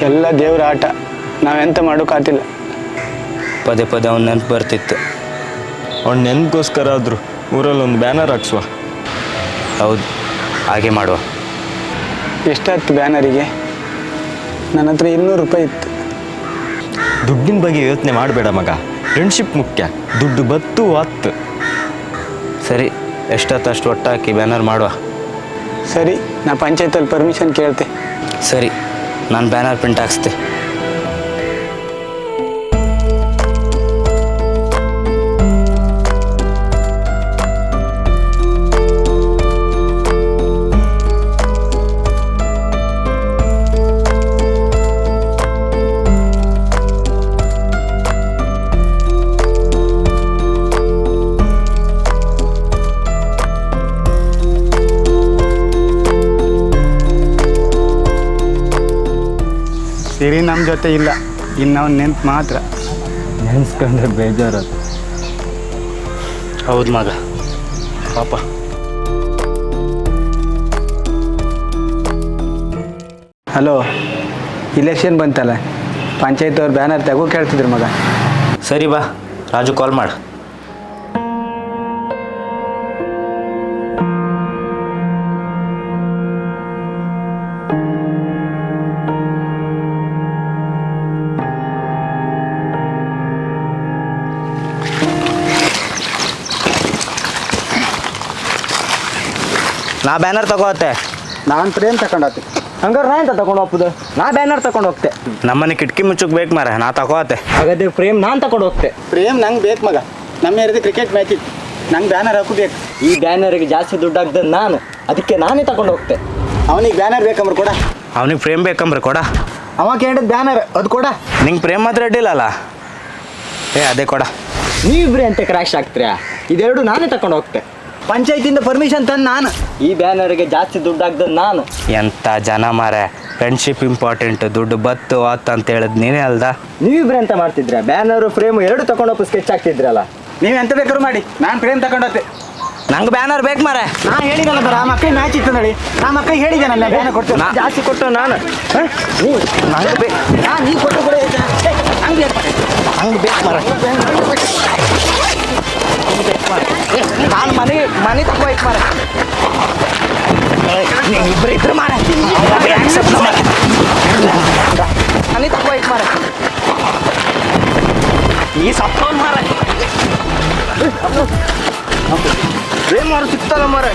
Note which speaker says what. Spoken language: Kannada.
Speaker 1: ಎಲ್ಲ ದೇವ್ರ ಆಟ, ನಾವೆಂತ ಮಾಡೋಕ್ಕಾತಿಲ್ಲ.
Speaker 2: ಪದೇ ಪದೇ ಅವ್ನು ನೆನಪು ಬರ್ತಿತ್ತು.
Speaker 3: ಅವ್ನು ನೆನಪುಗೋಸ್ಕರ ಆದರೂ ಊರಲ್ಲಿ ಒಂದು ಬ್ಯಾನರ್ ಹಾಕ್ಸುವ.
Speaker 2: ಹೌದು, ಹಾಗೆ ಮಾಡುವ.
Speaker 1: ಎಷ್ಟಾಯ್ತು ಬ್ಯಾನರಿಗೆ? ನನ್ನ ಹತ್ರ 200 ರೂಪಾಯಿ ಇತ್ತು.
Speaker 3: ದುಡ್ಡಿನ ಬಗ್ಗೆ ಯೋಚನೆ ಮಾಡಬೇಡ ಮಗ, ಫ್ರೆಂಡ್ಶಿಪ್ ಮುಖ್ಯ. ದುಡ್ಡು ಬತ್ತು ಹತ್ತು.
Speaker 2: ಸರಿ, ಎಷ್ಟಾಯ್ತು ಅಷ್ಟು ಒಟ್ಟು ಹಾಕಿ ಬ್ಯಾನರ್ ಮಾಡುವ.
Speaker 1: ಸರಿ, ನಾ ಪಂಚಾಯತಲ್ಲಿ ಪರ್ಮಿಷನ್ ಕೇಳ್ತೆ.
Speaker 2: ಸರಿ, ನಾನು ಬ್ಯಾನರ್ ಪ್ರಿಂಟ್ ಹಾಕ್ಸ್ತೆ.
Speaker 1: ಸಿರಿ ನಮ್ಮ ಜೊತೆ ಇಲ್ಲ, ಇನ್ನು ಅವ್ನು ನೆನ್ಪು ಮಾತ್ರ.
Speaker 3: ನೆನೆಸ್ಕೊಂಡ್ರೆ ಬೇಜಾರದು.
Speaker 2: ಹೌದು ಮಗ, ಪಾಪ.
Speaker 1: ಹಲೋ, ಇಲೆಕ್ಷನ್ ಬಂತಲ್ಲ, ಪಂಚಾಯತ್ ಅವ್ರು ಬ್ಯಾನರ್ ತೆಗೋ ಕೇಳ್ತಿದ್ರು ಮಗ.
Speaker 2: ಸರಿ ಬಾ, ರಾಜು ಕಾಲ್ ಮಾಡು. ನಾ ಬ್ಯಾನರ್ ತಗೋತ್ತೆ.
Speaker 1: ನಾನು ಪ್ರೇಮ್ ತಗೊಂಡೋಗ್ತೆ.
Speaker 4: ಹಂಗಾರೆ ನಾ ಎಂತ ತಗೊಂಡು ಹೋಗ್ಬೋದು? ನಾ ಬ್ಯಾನರ್ ತಗೊಂಡು ಹೋಗ್ತೆ.
Speaker 2: ನಮ್ಮನೆ ಕಿಟಕಿ ಮುಚ್ಚಕ್ಕೆ ಬೇಕು ಮಾರ, ನಾ ತಗೋತೆ.
Speaker 4: ಹಾಗಾದ್ರೆ ಫ್ರೇಮ್ ನಾನು ತಗೊಂಡು ಹೋಗ್ತೆ.
Speaker 1: ಪ್ರೇಮ್ ನಂಗೆ ಬೇಕು ಮಗ, ನಮ್ಮ ಏರಿಯಾದ ಕ್ರಿಕೆಟ್ ಮ್ಯಾಚ್ ಇತ್ತು, ನಂಗೆ ಬ್ಯಾನರ್ ಹಾಕಬೇಕು.
Speaker 4: ಈ ಬ್ಯಾನರ್ಗೆ ಜಾಸ್ತಿ ದುಡ್ಡು ಆಗ್ತದೆ ನಾನು, ಅದಕ್ಕೆ ನಾನೇ ತಗೊಂಡು ಹೋಗ್ತೆ.
Speaker 1: ಅವನಿಗೆ ಬ್ಯಾನರ್ ಬೇಕಂಬ್ರೆ ಕೊಡ.
Speaker 2: ಅವನಿಗೆ ಫ್ರೇಮ್ ಬೇಕಂಬ್ರೆ ಕೊಡ.
Speaker 1: ಅವ ಕೇಳಿದ ಬ್ಯಾನರ್ ಅದು ಕೊಡ.
Speaker 2: ನಿಂಗೆ ಫ್ರೇಮ್ ಮಾತ್ರ ಅಡ್ಡಿಲ್ಲಲ್ಲ? ಅದೇ ಕೊಡ.
Speaker 4: ನೀವಿಬ್ರೆ ಅಂತ ಕ್ರ್ಯಾಶ್ ಆಗ್ತೀರಾ? ಇದೆರಡು ನಾನೇ ತಗೊಂಡು ಹೋಗ್ತೆ.
Speaker 1: ಪಂಚಾಯತಿಂದ ಪರ್ಮಿಷನ್ ತಂದು ನಾನು.
Speaker 4: ಈ ಬ್ಯಾನರ್ಗೆ ಜಾಸ್ತಿ ದುಡ್ಡು ಆಗ್ತದೆ ನಾನು.
Speaker 2: ಎಂಥ ಜನ ಮಾರ, ಫ್ರೆಂಡ್ಶಿಪ್ ಇಂಪಾರ್ಟೆಂಟ್, ದುಡ್ಡು ಬತ್ತು ಆತ ಅಂತ ಹೇಳಿದ್ ನೀನೇ ಅಲ್ದ.
Speaker 4: ನೀವಿಬ್ರೆ ಅಂತ ಮಾಡ್ತಿದ್ರ? ಬ್ಯಾನರು ಫ್ರೇಮು ಎರಡು ತಗೊಂಡು ಹೋಗಿ ಸ್ಕೆಚ್ ಆಗ್ತಿದ್ರಲ್ಲ.
Speaker 1: ನೀವು ಎಂತ ಬೇಕಾದ್ರು ಮಾಡಿ, ನಾನು ಪ್ರೇಮ್ ತಗೊಂಡೋಗ್ತೆ.
Speaker 2: ನಂಗೆ ಬ್ಯಾನರ್ ಬೇಕು ಮಾರ.
Speaker 1: ನಾ ಹೇಳಿದಲ್ಲ ಬರ, ಆ ಮಕ್ಕಳಿಗೆ ಮ್ಯಾಚ್ ಇತ್ತು ನೋಡಿ, ಆ ಮಕ್ಕಳಿಗೆ ಹೇಳಿದ್ದಾನಲ್ಲ ಬ್ಯಾನರ್ ಕೊಡ್ತೇನೆ.
Speaker 4: ಜಾಸ್ತಿ ಕೊಟ್ಟು ನಾನು
Speaker 2: ನಂಗೆ ಬೇಕು.
Speaker 1: ನೀನು ಕೊಟ್ಟು ಕೂಡ ಹಂಗೆ
Speaker 2: ಹಂಗೆ ಬೇಕು ಮಾರ. ನಾನು ಮನೆ ತಗೋಯ್ತು ಮಾರ. ಇಬ್ಬರು ಇದ್ರು ಮಾರ, ಮನೆ ತಗೋಯ್ತು ಮಾರ. ಈ ಸಪ್ಪನ್ ಮಾರ ಪ್ರೇಮ್ ಮಾರು ಸಿಗ್ತಲ್ಲ ಮಾರ.